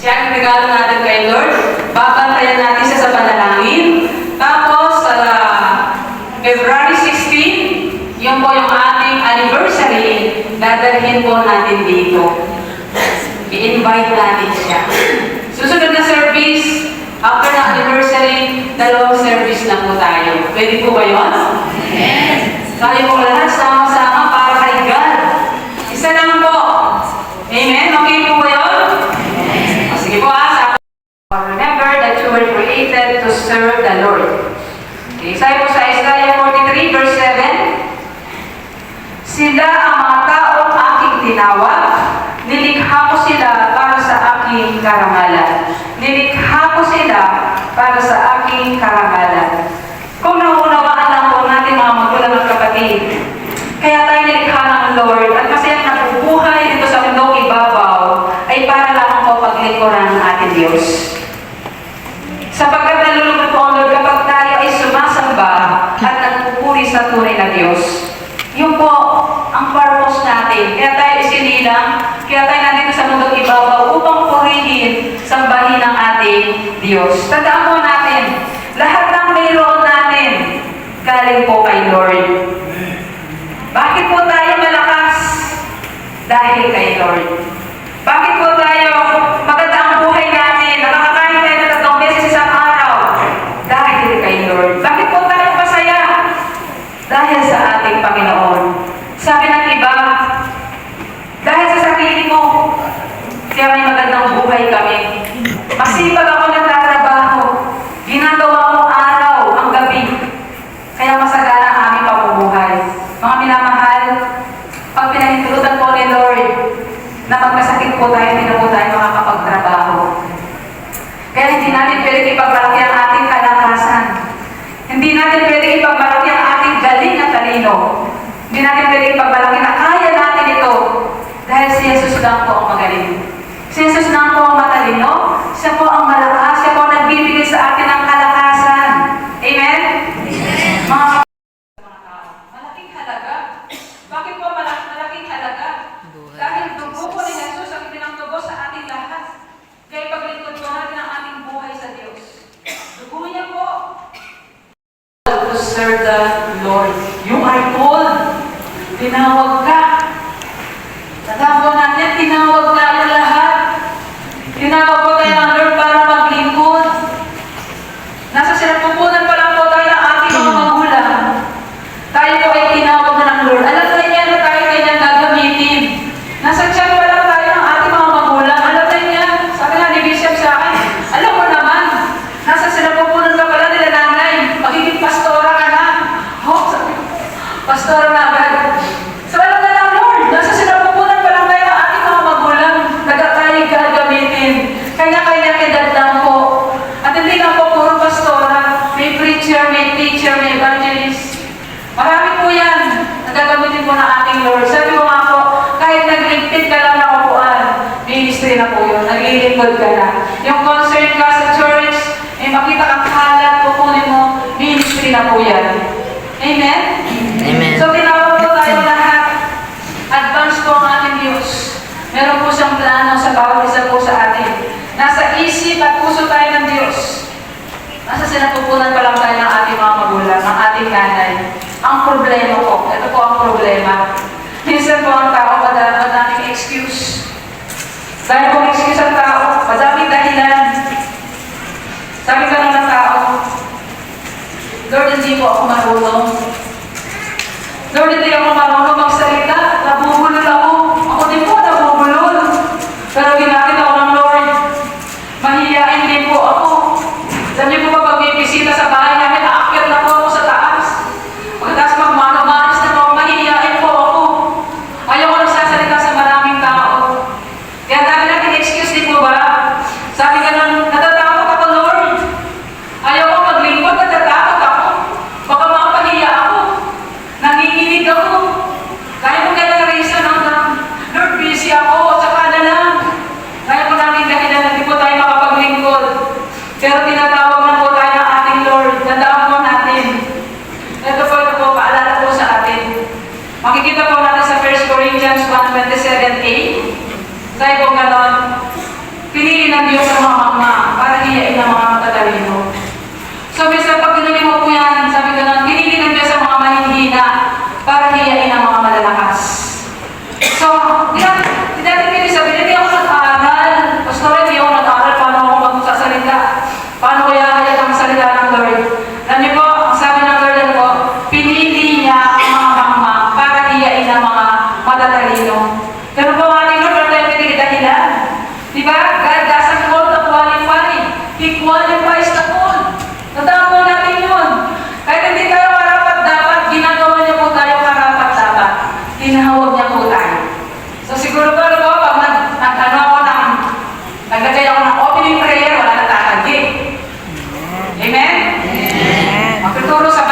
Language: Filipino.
Siya ang regalo natin kay Lord. Babantayan natin siya sa panalangin. Tapos, February 16, yun po yung ating anniversary, dadalhin po natin dito. I-invite natin siya. Susunod na service, after na anniversary, 2 service na po tayo. Pwede po ba yun? Yes. Tayo po lahat sama-sama para kay God. Isa lang po. Amen? Okay po ba yun? Yes. Sige po remember that you were created to serve the Lord. Okay, sabi po sa Isaiah 43 verse 7, sila ang mga taong aking tinawag, nilikha ko sila para sa aking karangalan. Nilikha ko sila para sa aking karangalan. Kung nauunawaan lang po natin mga magulang at kapatid, kaya tayo nilikha ng Lord at masaya nabubuhay dito sa mundong ibabaw ay para lamang po paglingkuran ng ating Diyos. Sapagkat nalulungkot po ang Lord kapag tayo ay sumasamba at nagpupuri sa tunay na Diyos. Yun po ang purpose natin. Kaya tayo isinilang, kaya tayo nandito sa mundong ibabaw upang purihin, sambahin ang ating Diyos. Tandaan po natin, lahat ng mayroon natin, galing po kay Lord. Bakit po tayo malakas? Dahil kay Lord. Bakit po tayo maganda ang buhay natin? Nakakakain tayo na 3 beses isang araw? Dahil kay Lord. Bakit po tayo masaya? Dahil sa ating Panginoon. Sabi ng iba, dahil sa sarili mo, kaya may magandang buhay kami. Masipag ako nagtatrabaho. Ginagawa ko araw ang gabi. Kaya masagana ang aming pamumuhay. Mga minamahal, pag pinahintulutan po ni Lord, na magkasakit po tayo, hindi na po tayo makakapagtrabaho. Kaya hindi natin pwede ipagmalaki ang ating kalakasan. Hindi natin pwede ipagmalaki ang ating galing at talino. Hindi natin pwede ipagmalaki na kaya natin ito. Dahil si Jesus lang po ang magaling. Si Jesus lang po ang matalino. Siya po ang malakas. Siya po ang nagbibigay sa atin ng kalakasan. Amen? Amen. Mga malaking halaga. Bakit po malaking halaga? Dahil dugo po ni Jesus ang pinangdugo sa ating lahat. Kaya paglingkod po natin ang ating buhay sa Diyos. Dugo niya po. To serve the Lord. You are called. Tinawag ka. Tandaan po natin, tinawag tayo lahat. Tinawag po tayo ng Lord para maglingkod. Nasa sinapupunan pa lang po tayo ng ating mga magulang. Tayo po ay tinawag na ng Lord. Alam na niya na tayo kanyang gagamitin. Nasa tiyan pa lang tayo ng ating mga magulang. Alam na niya. Sabi nga ni Bishop sa akin, alam mo naman, nasa sinapupunan ka pala nila nanay. Magiging pastora ka na. Oh, sabi ko, pastora na agad. So alam na lang, Lord, nasa sinapupunan pa lang tayo ng ating mga magulang. Tayo gagamitin. Kanya-kanya kidagdag po. At hindi lang po puro pastora. May preacher, may teacher, may evangelist. Marami po yan. Nagagamitin po ng ating Lord. Sabi ko nga po, kahit nagligpit ka lang ng upuan, ministry na po yun. Naglilingkod ka na. Yung concert ka sa church, may makita kang kalat, kukunin mo, ministry na po yan. Amen? Amen. So, tinawag po tayo lahat. Advance po ang ating Diyos. Meron po siyang plano sa bawat isa po sa atin. Nasa isip at puso tayo ng Diyos. Nasa sinapupunan pa lang tayo ng ating mga magulang, ng ating nanay. Ang problema po, ito po ang problema. Minsan po ang tao, madaming excuse. Dahil kung excuse ang tao, madaming dahilan. Sabi ka ng tao, Lord, hindi po ako marunong. Lord, hindi ako marunong magsalita. Nabubulol ako. Ako din po, nabubulol. Pero ginamit ako ng Lord. Mahihiyain din po ako. Alam niyo po ba, pag may bisita sa bahay namin, aakyat na po ako sa taas. Pagkatapos magmano-manis na po, mahihiyain po ako. Ayaw ko nagsasalita sa maraming tao. Kaya dami natin excuse, di po ba? Sabi ka nang, natatakot ako, Lord. Ayaw ko maglingkod, natatakot ako. Baka makapahiya ako. Nanginginig ako. Kaya mo kaya reason ng Lord, busy ako, tsaka na lang. Kaya mo namin dahilan na di po tayo makapaglingkod. Pero tinatawag na po tayo ng ating Lord. Tandaan po natin. Ito po, paalala po sa atin. Makikita po natin sa 1 Corinthians 1:27a. Tayo po ganon. Piliin ng Diyos Nagtuturo sa